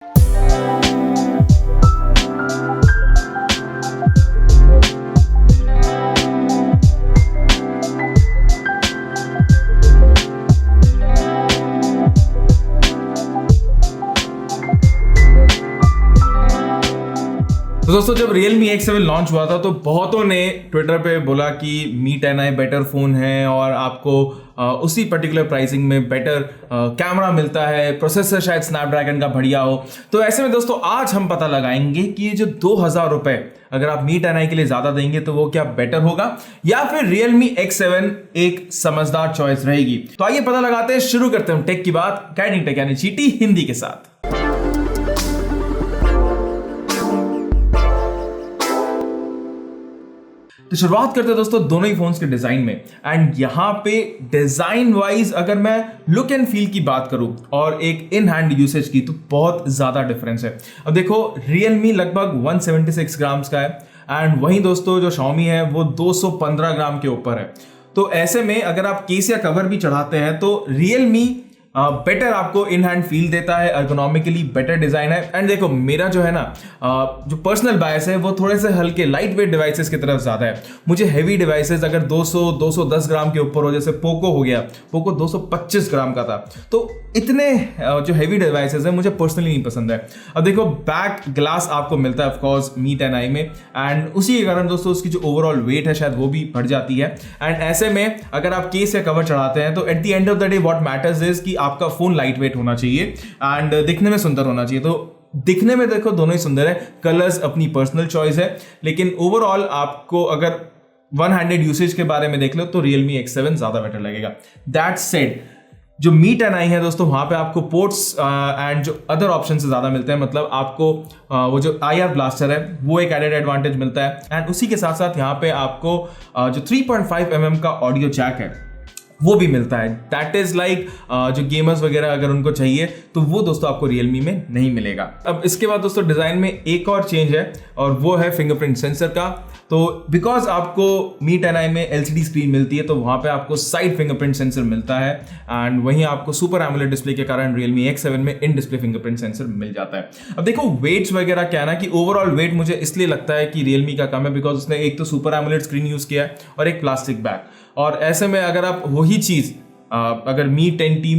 तो दोस्तों जब Realme X7 लॉन्च हुआ था तो बहुतों ने ट्विटर पे बोला कि Mi 10i बेटर फ़ोन है और आपको उसी पर्टिकुलर प्राइसिंग में बेटर कैमरा मिलता है, प्रोसेसर शायद स्नैपड्रैगन का बढ़िया हो। तो ऐसे में दोस्तों आज हम पता लगाएंगे कि ये जो 2000 रुपए अगर आप Mi 10i के लिए ज़्यादा देंगे तो वो क्या बेटर होगा या फिर Realme X7 एक समझदार चॉइस रहेगी। तो आइए पता लगाते हैं, शुरू करते हैं टेक की बात गाइडिंग टेक यानी चीटी हिंदी के साथ। तो शुरुआत करते हैं दोस्तों दोनों ही फोन्स के डिजाइन में। एंड यहाँ पे डिजाइन वाइज अगर मैं लुक एंड फील की बात करूँ और एक इन हैंड यूसेज की तो बहुत ज्यादा डिफरेंस है। अब देखो Realme लगभग 176 ग्राम्स का है एंड वहीं दोस्तों जो Xiaomi है वो 215 ग्राम के ऊपर है। तो ऐसे में अगर आप केस या कवर भी चढ़ाते हैं तो Realme बेटर आपको इन हैंड फील देता है, अर्गोनॉमिकली बेटर डिजाइन है। एंड देखो मेरा जो है ना जो पर्सनल बायस है वो थोड़े से हल्के लाइट वेट डिवाइसेस की तरफ ज्यादा है। मुझे हैवी डिवाइसेस अगर 200-210 ग्राम के ऊपर हो, जैसे पोको हो गया, पोको 225 ग्राम का था, तो इतने जो हैवी डिवाइसेस है मुझे पर्सनली नहीं पसंद है। अब देखो बैक ग्लास आपको मिलता है ऑफकोर्स Mi 10i में एंड उसी के कारण दोस्तों उसकी जो ओवरऑल वेट है शायद वो भी बढ़ जाती है। एंड ऐसे में अगर आप केस या कवर चढ़ाते हैं तो at the end of the day what matters is कि आपका फोन लाइट वेट होना चाहिए एंड दिखने में सुंदर होना चाहिए। तो दिखने में देखो दोनों ही सुंदर है, कलर्स अपनी पर्सनल चॉइस है, लेकिन ओवरऑल आपको अगर वन हैंडेड यूसेज के बारे में देख लो तो Realme X7 ज्यादा बेटर लगेगा। दैट सेड जो Mi 10i है दोस्तों वहां पे आपको पोर्ट्स एंड जो अदर ऑप्शन से ज्यादा मिलते हैं, मतलब आपको वो जो IR ब्लास्टर है वो एक एडेड एडवांटेज मिलता है। एंड उसी के साथ साथ यहाँ पे आपको जो 3.5 mm का ऑडियो जैक है वो भी मिलता है। दैट इज लाइक जो गेमर्स वगैरह अगर उनको चाहिए तो वो दोस्तों आपको Realme में नहीं मिलेगा। अब इसके बाद दोस्तों डिजाइन में एक और चेंज है और वो है फिंगरप्रिंट सेंसर का। तो बिकॉज आपको Mi 10i में LCD स्क्रीन मिलती है तो वहां पे आपको साइड फिंगरप्रिंट सेंसर मिलता है एंड वहीं आपको सुपर एमोलेड डिस्प्ले के कारण Realme X7 में इन डिस्प्ले फिंगरप्रिंट सेंसर मिल जाता है। अब देखो वेट्स वगैरह क्या है ना कि ओवरऑल वेट मुझे इसलिए लगता है कि Realme का कम है बिकॉज उसने एक तो सुपर एमोलेड स्क्रीन यूज किया है और एक प्लास्टिक बैक। और ऐसे में अगर आप वही चीज अगर Mi 10i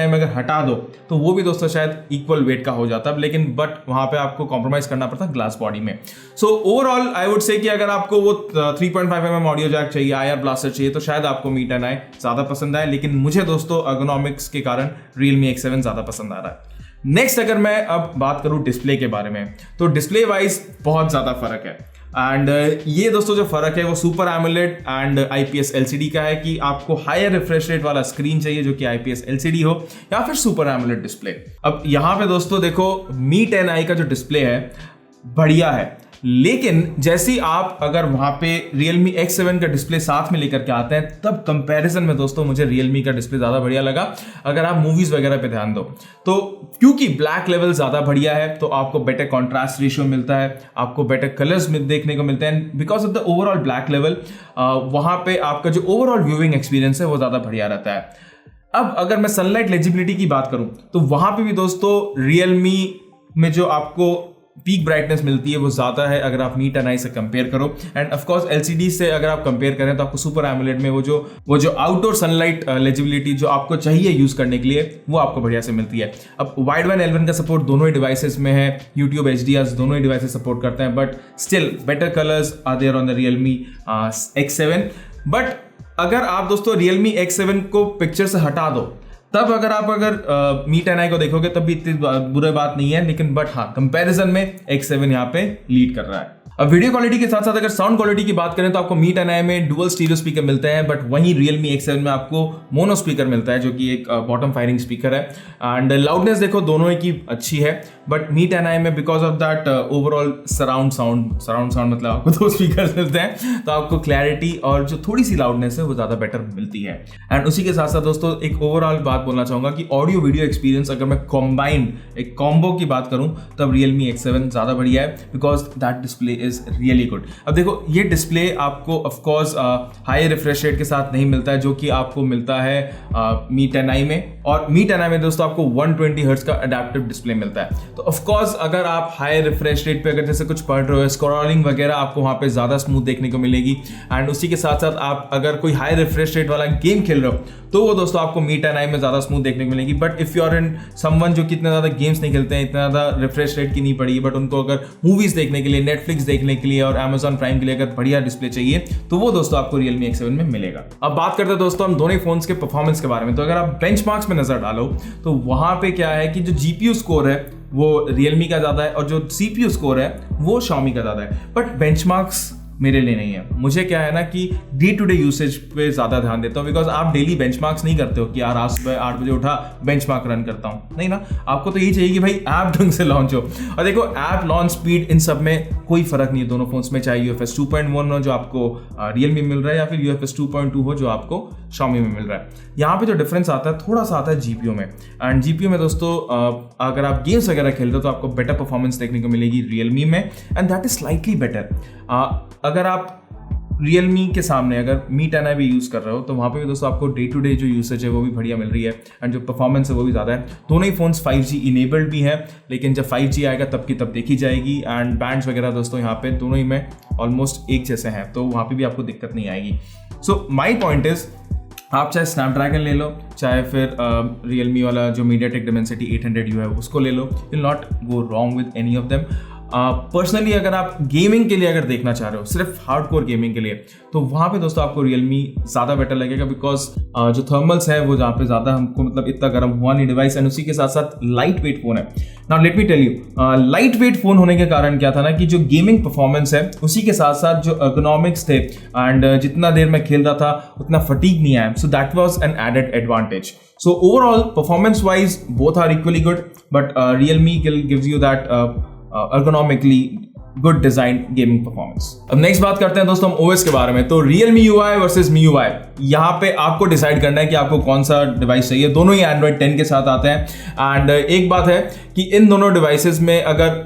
में अगर हटा दो तो वो भी दोस्तों शायद इक्वल वेट का हो जाता है, लेकिन बट वहां पे आपको कॉम्प्रोमाइज करना पड़ता ग्लास बॉडी में। So overall I would say कि अगर आपको वो 3.5 mm ऑडियो जैक चाहिए, IR ब्लास्टर चाहिए तो शायद आपको Mi 10i ज्यादा पसंद आए, लेकिन मुझे दोस्तों अर्गोनॉमिक्स के कारण Realme X7 ज्यादा पसंद आ रहा है। नेक्स्ट अगर मैं अब बात करूं डिस्प्ले के बारे में तो डिस्प्ले वाइज बहुत ज्यादा फर्क है। एंड ये दोस्तों जो फर्क है वो super AMOLED and IPS LCD का है कि आपको हायर रिफ्रेश रेट वाला स्क्रीन चाहिए जो कि IPS LCD हो या फिर सुपर एमोलेड डिस्प्ले। अब यहाँ पे दोस्तों देखो Mi 10i का जो डिस्प्ले है बढ़िया है, लेकिन जैसे आप अगर वहां पे Realme X7 का डिस्प्ले साथ में लेकर के आते हैं तब कंपैरिजन में दोस्तों मुझे Realme का डिस्प्ले ज्यादा बढ़िया लगा। अगर आप मूवीज वगैरह पे ध्यान दो तो क्योंकि ब्लैक लेवल ज्यादा बढ़िया है तो आपको बेटर कॉन्ट्रास्ट रेशियो मिलता है, आपको बेटर कलर्स देखने को मिलते हैं because of the overall black level. वहां पे आपका जो ओवरऑल व्यूइंग एक्सपीरियंस है वो ज्यादा बढ़िया रहता है। अब अगर मैं सनलाइट लेजिबिलिटी की बात करूं तो वहां पे भी दोस्तों Realme में जो आपको पीक ब्राइटनेस मिलती है वो ज्यादा है अगर आप Mi 10i से कंपेयर करो। एंड ऑफ कोर्स LCD से अगर आप कंपेयर करें तो आपको सुपर एमोलेड में वो जो आउटडोर सनलाइट लेजिबिलिटी जो आपको चाहिए यूज करने के लिए वो आपको बढ़िया से मिलती है। अब वाइड वन L1 का सपोर्ट दोनों ही डिवाइसेस में है, YouTube HDR दोनों ही डिवाइसेस सपोर्ट करते हैं, but still better colours are there on the Realme X7। But अगर आप दोस्तों Realme X7 को पिक्चर से हटा दो तब अगर Mi 10i को देखोगे तब भी इतनी बुरी बात नहीं है, लेकिन बट हाँ कंपैरिजन में X7 यहाँ पे लीड कर रहा है। अब वीडियो क्वालिटी के साथ साथ अगर साउंड क्वालिटी की बात करें तो आपको Mi 10i में डुअल स्टीरियो स्पीकर मिलते हैं, बट वहीं Realme X7 में आपको मोनो स्पीकर मिलता है जो कि एक बॉटम फायरिंग स्पीकर है। एंड लाउडनेस देखो दोनों ही की अच्छी है, बट Mi 10i में because of that overall surround sound मतलब आपको दो स्पीकर मिलते हैं तो आपको क्लैरिटी और जो थोड़ी सी लाउडनेस है वो ज्यादा बेटर मिलती है। एंड उसी के साथ साथ दोस्तों एक ओवरऑल बात बोलना चाहूंगा कि ऑडियो वीडियो एक्सपीरियंस अगर मैं कॉम्बाइंड एक कॉम्बो की बात करूं तब Realme X7 ज्यादा बढ़िया है because that display is really good. अब देखो ये डिस्प्ले आपको ऑफकोर्स हाई रिफ्रेश रेट के साथ नहीं मिलता है जो कि आपको मिलता है मी 10i में, और मी 10i में दोस्तों आपको 120 हर्ट्ज का अडेप्टिव डिस्प्ले मिलता है। तो ऑफकोर्स अगर आप हाई रिफ्रेश रेट पे अगर जैसे कुछ पढ़ रहे हो, स्क्रॉलिंग वगैरह आपको वहाँ पे ज़्यादा स्मूथ देखने को मिलेगी, एंड उसी के साथ साथ आप अगर कोई हाई रिफ्रेश रेट वाला गेम खेल रहे हो तो वो दोस्तों आपको मी 10i में ज़्यादा स्मूथ देखने को मिलेगी। But if you are in someone जो कि इतने ज़्यादा गेम्स नहीं खेलते हैं, इतना ज़्यादा रिफ्रेश रेट की नहीं पड़ी, बट उनको अगर मूवीज़ देखने के लिए, नेटफ्लिक्स देखने के लिए और Amazon प्राइम के लिए अगर बढ़िया डिस्प्ले चाहिए तो वो दोस्तों आपको Realme X7 में मिलेगा। अब बात करते हैं दोस्तों हम दोनों फोन्स के परफॉर्मेंस के बारे में। तो अगर आप बेंचमार्क्स में नजर डालो तो वहां पे क्या है कि जो GPU स्कोर है वो Realme का ज़्यादा है और जो CPU स्कोर है वो Xiaomi का ज़्यादा है। बट बेंचमार्क्स मेरे लिए नहीं है। मुझे क्या है ना कि डे टू डे यूसेज पे ज़्यादा ध्यान देता हूँ, बिकॉज आप डेली बेंचमार्क्स नहीं करते हो कि यार आज सुबह 8 बजे उठा बेंचमार्क रन करता हूँ, नहीं ना। आपको तो यही चाहिए कि भाई ऐप ढंग से लॉन्च हो। और देखो ऐप लॉन्च स्पीड इन सब में कोई फर्क नहीं है दोनों फोन्स में, चाहे UFS 2.1 हो जो आपको Realme में मिल रहा है या फिर UFS 2.2 हो जो आपको Xiaomi में मिल रहा है। यहाँ पे जो डिफरेंस आता है थोड़ा सा आता है GPU में, एंड GPU में दोस्तों अगर आप गेम्स वगैरह खेलते हो तो आपको बेटर परफॉर्मेंस देखने को मिलेगी Realme में, and that is slightly better. अगर आप Realme के सामने अगर मी 10i भी यूज़ कर रहे हो तो वहाँ पे भी दोस्तों आपको डे टू डे जो यूसेज है वो भी बढ़िया मिल रही है, एंड जो परफॉर्मेंस है वो भी ज़्यादा है। दोनों ही फोन्स 5G इनेबल्ड भी है, लेकिन जब 5G आएगा तब की तब देखी जाएगी, एंड बैंड्स वगैरह दोस्तों यहाँ पे दोनों ही में ऑलमोस्ट एक जैसे हैं, तो वहाँ पे भी आपको दिक्कत नहीं आएगी। सो माई पॉइंट इज आप चाहे स्नैपड्रैगन ले लो, चाहे फिर Realme वाला जो MediaTek Dimensity 800U है उसको ले लो, will not go wrong with any of them. Personally अगर आप गेमिंग के लिए अगर देखना चाह रहे हो, सिर्फ हार्डकोर गेमिंग के लिए, तो वहाँ पे दोस्तों आपको Realme ज़्यादा बेटर लगेगा, बिकॉज जो थर्मल्स है वो जहाँ पे ज़्यादा हमको मतलब इतना गर्म हुआ नहीं डिवाइस, एंड उसी के साथ साथ लाइट वेट फोन है। Now let me tell you, light weight phone होने के कारण क्या था ना कि जो गेमिंग परफॉर्मेंस है उसी के साथ साथ जो ergonomics थे, एंड जितना देर मैं खेल रहा था उतना फटीग नहीं आया, so that was an added advantage. So overall, performance-wise, both are equally good, but Realme gives you that ergonomically good design gaming performance. अब नेक्स्ट बात करते हैं दोस्तों हम OS के बारे में। तो Realme UI वर्सेस MIUI, यहाँ पे आपको डिसाइड करना है कि आपको कौन सा डिवाइस चाहिए। दोनों ही Android 10 के साथ आते हैं, एंड एक बात है कि इन दोनों डिवाइसेस में अगर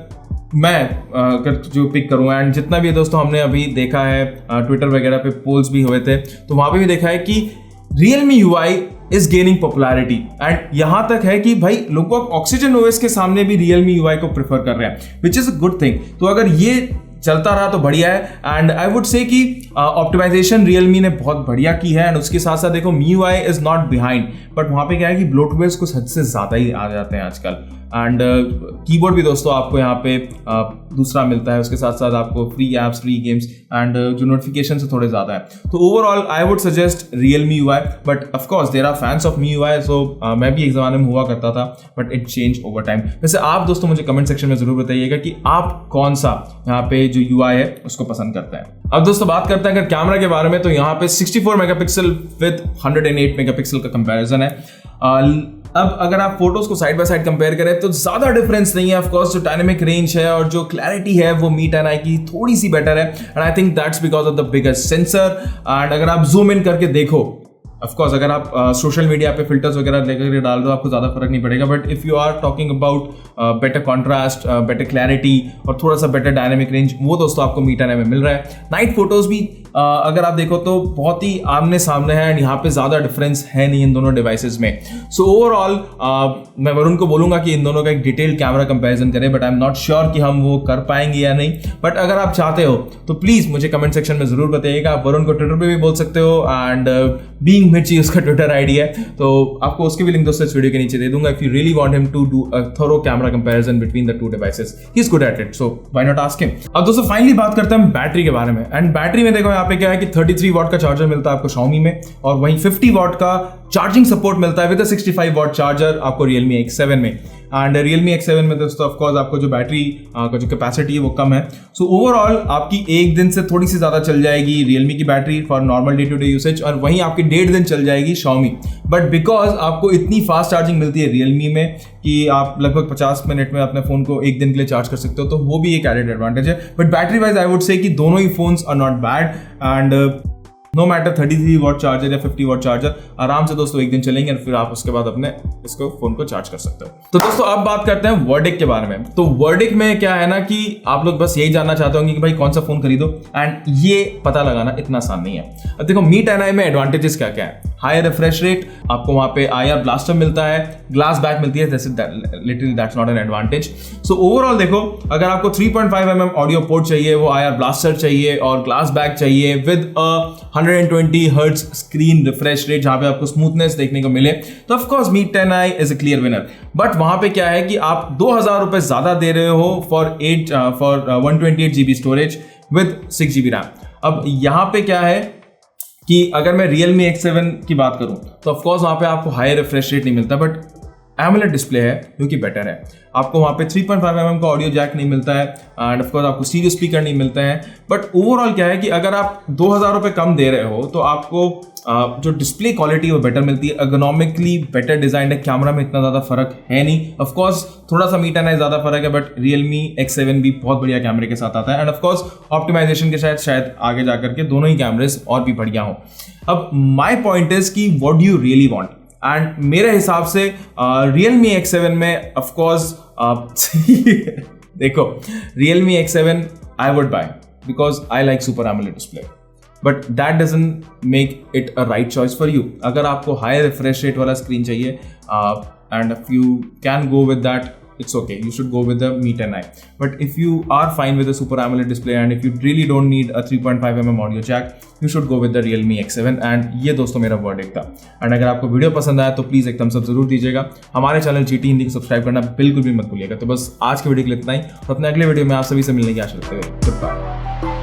मैं अगर जो पिक करूँ, एंड जितना भी दोस्तों हमने अभी देखा है ट्विटर वगैरह पे पोल्स भी हुए थे, तो वहाँ पे भी देखा है कि Realme UI is gaining popularity, and यहां तक है कि भाई लोग ऑक्सीजन OS के सामने भी Realme UI को प्रेफर कर रहे हैं, which is a good thing. तो अगर ये चलता रहा तो बढ़िया है, एंड आई वुड से कि ऑप्टिमाइजेशन Realme ने बहुत बढ़िया की है, एंड उसके साथ साथ देखो MIUI is not behind, but वहां पे क्या है कि ब्लोटवेयर्स कुछ हद से ज्यादा ही आ जाते हैं आजकल, एंड कीबोर्ड भी दोस्तों आपको यहाँ पे दूसरा मिलता है, उसके साथ साथ आपको free apps, free games, and जो नोटिफिकेशन से थोड़े ज़्यादा है। तो overall I would suggest Realme UI, but of course there are fans of MIUI, so मैं भी एक ज़माने में हुआ करता था, but it change over time. वैसे आप दोस्तों मुझे कमेंट सेक्शन में ज़रूर बताइएगा कि आप कौन सा यहाँ पे जो UI है उसको पसंद करते हैं। अब दोस्तों बात करते हैं अगर कैमरा के बारे में, तो यहाँ पे 64 मेगापिक्सल विद 108 मेगापिक्सल का कंपैरिजन है। अब अगर आप फोटोज को साइड बाय साइड कंपेयर करें तो ज्यादा डिफरेंस नहीं है। ऑफ कोर्स जो डायनेमिक रेंज है और जो क्लैरिटी है वो मी 10i की थोड़ी सी बेटर है, and I think that's because of the biggest sensor. And अगर आप जूम इन करके देखो, ऑफकोर्स अगर आप सोशल मीडिया पे फिल्टर्स वगैरह लेकर डाल दो आपको ज़्यादा फर्क नहीं पड़ेगा, but if you are talking about better contrast, better clarity और थोड़ा सा बेटर डायनेमिक रेंज, वो दोस्तों आपको मी 10i में मिल रहा है। नाइट फोटोज़ भी अगर आप देखो तो बहुत ही आमने सामने है, एंड यहाँ पे ज़्यादा डिफरेंस है नहीं इन दोनों डिवाइसेस में। सो ओवरऑल मैं वरुण को बोलूँगा कि इन दोनों का एक डिटेल्ड कैमरा कंपैरिजन करें, but I am not sure कि हम वो कर पाएंगे या नहीं। बट अगर आप चाहते हो तो प्लीज़ मुझे कमेंट सेक्शन में ज़रूर बताइएगा। आप वरुण को ट्विटर पर भी बोल सकते हो, एंड बीइंग मिर्ची उसका ट्विटर आईडी है, तो आपको उसकी भी लिंक दोस्तों इस वीडियो के नीचे दे दूंगा। If you really want him to do a thorough camera comparison between the two devices, he is good at it, so why not ask him. अब दोस्तों फाइनली बात करते हैं हम बैटरी के बारे में, एंड बैटरी में देखो यहाँ पे क्या है कि 33 वॉट का चार्जर मिलता है आपको Xiaomi में, और वहीं 50 वॉट का चार्जिंग सपोर्ट मिलता है विद 65 वॉट चार्जर आपको Realme X7 में। एंड Realme X7 में दोस्तों ऑफकोर्स आपको जो बैटरी का जो कैपेसिटी है वो कम है, सो ओवरऑल आपकी एक दिन से थोड़ी सी ज़्यादा चल जाएगी Realme की battery for normal day to day usage, और वहीं आपकी 1.5 दिन चल जाएगी Xiaomi। बट बिकॉज आपको इतनी फास्ट चार्जिंग मिलती है Realme में कि आप लगभग 50 मिनट में अपने फ़ोन को एक दिन के लिए चार्ज कर सकते हो, तो वो भी एक एडेड एडवांटेज है। But battery wise I would say कि दोनों ही phones are not bad, and no matter 33 watt charger या 50 वॉट चार्जर, आराम से दोस्तों एक दिन चलेंगे और फिर आप उसके बाद अपने इसको फोन को चार्ज कर सकते हो। तो दोस्तों अब बात करते हैं वर्डिक्ट के बारे में। तो वर्डिक्ट में क्या है ना कि आप लोग बस यही जानना चाहते होंगे कि भाई कौन सा फोन खरीदो, एंड ये पता लगाना इतना आसान नहीं है। अब देखो Mi 10i में एडवांटेजेस क्या क्या है। हाई रिफ्रेश रेट, आपको वहां पे IR ब्लास्टर मिलता है, ग्लास बैक मिलती है, literally that's not an advantage. So overall देखो, अगर आपको 3.5mm ऑडियो पोर्ट चाहिए, वो IR ब्लास्टर चाहिए और ग्लास बैक चाहिए with 120 hertz screen refresh rate जहां पे आपको स्मूथनेस देखने को मिले, तो of course Mi 10i is a clear winner. But वहां पे क्या है कि आप 2000 रुपए ज्यादा दे रहे हो for 128 GB storage with 6 GB RAM. अब यहां पे क्या है कि अगर मैं Realme X7 की बात करूं तो ऑफ कोर्स वहां पे आपको हाई रिफ्रेश रेट नहीं मिलता, बट AMOLED डिस्प्ले है जो कि बेटर है। आपको वहाँ पे 3.5mm का ऑडियो जैक नहीं मिलता है एंड ऑफ कोर्स आपको स्टीरियो स्पीकर नहीं मिलता है। बट ओवरऑल क्या है कि अगर आप 2000 रुपये कम दे रहे हो तो आपको जो डिस्प्ले क्वालिटी वो बेटर मिलती है, एर्गोनॉमिकली बेटर डिजाइन है, कैमरा में इतना ज़्यादा फर्क है नहीं। ऑफ कोर्स थोड़ा सा Mi 10i ज़्यादा फर्क है, बट Realme X7 भी बहुत बढ़िया कैमरे के साथ आता है एंड ऑफ कोर्स ऑप्टिमाइजेशन के शायद आगे जाकर के दोनों ही कैमरेज और भी बढ़िया हो। अब माई पॉइंट इज कि what do you really want, and मेरे हिसाब से Realme X7 में ऑफ कोर्स देखो Realme X7 I would buy because I like super AMOLED display, but that doesn't make it a right choice for you. अगर आपको high refresh rate वाला screen चाहिए and if you can go with that, it's okay, you should go with the Mi 10i. But if you are fine with the Super AMOLED display and if you really don't need a 3.5mm audio jack, you should go with the Realme X7. and ये दोस्तों मेरा verdict था। And अगर आपको video पसंद आया तो please एक थम्स अप जरूर दीजिएगा। हमारे चैनल GT हिंदी को सब्सक्राइब करना बिल्कुल भी मत भूलिएगा। तो बस आज के वीडियो के लिए इतना ही, और अपने अगले वीडियो में आप सभी से मिलने की आशा रखते हुए गुड बाय।